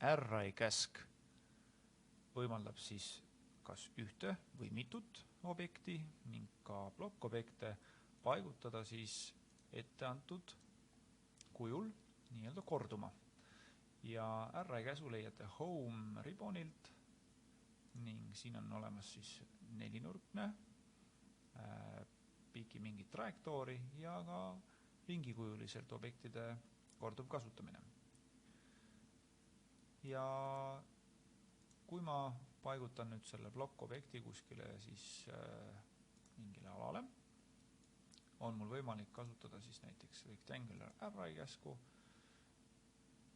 array käsk võimaldab siis kas ühte või mitut objekti ning ka plokkobjekte paigutada siis etteantud kujul nii-öelda korduma. Ja array käsu leiate home ribbonilt ning siin on olemas siis nelinurkne, piki mingit trajektoori ja ka ringikujuliselt objektide korduv kasutamine. Ja kui ma paigutan nüüd selle plokkobjekti kuskile siis mingile alale, on mul võimalik kasutada siis näiteks rectangular array käsku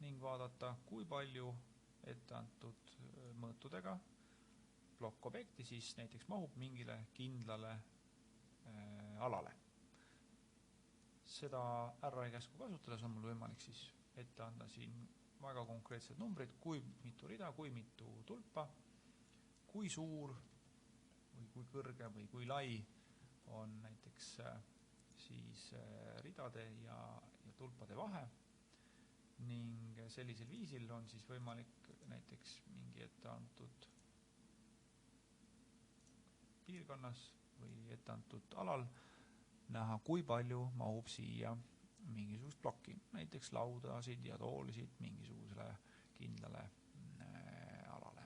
ning vaadata, kui palju etteantud mõõtudega plokkobjekti siis näiteks mahub mingile kindlale alale. Seda array käsku kasutades on mul võimalik siis ette anda siin väga konkreetsed numbrid, kui mitu rida, kui mitu tulpa, kui suur või kui kõrge või kui lai on näiteks siis ridade ja tulpade vahe ning sellisel viisil on siis võimalik näiteks mingi etteantud piirkonnas või etteantud alal näha, kui palju mahub siia mingisugust plokki, näiteks laudasid ja toolisid mingisugusele kindlale alale.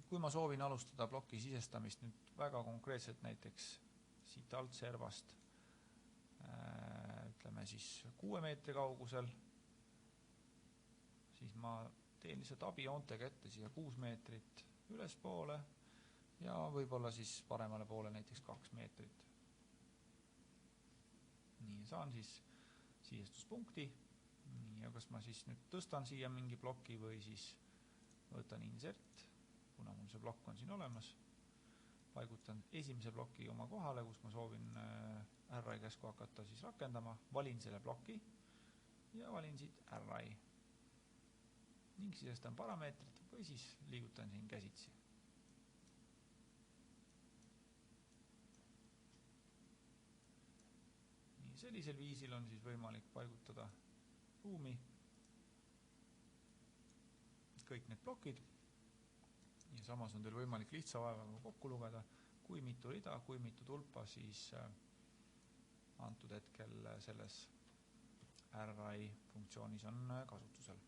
Kui ma soovin alustada ploki sisestamist nüüd väga konkreetselt näiteks siit alt servast, ütleme siis 6 meetri kaugusel, siis ma teen lihtsalt abijoontega ette siia 6 meetrit ülespoole ja võib-olla siis paremale poole näiteks 2 meetrit. Nii, saan siis sisestuspunkti ja kas ma siis nüüd tõstan siia mingi ploki või siis võtan insert, kuna mul see plokk on siin olemas, paigutan esimese ploki oma kohale, kus ma soovin array käsku hakata siis rakendama, valin selle ploki ja valin siit array ning sisestan parameetrit või siis liigutan siin käsitsi. Sellisel viisil on siis võimalik paigutada ruumi kõik need plokid ja samas on teil võimalik lihtsa vaevaga kokku lugeda, kui mitu rida, kui mitu tulpa siis antud hetkel selles array funktsioonis on kasutusel.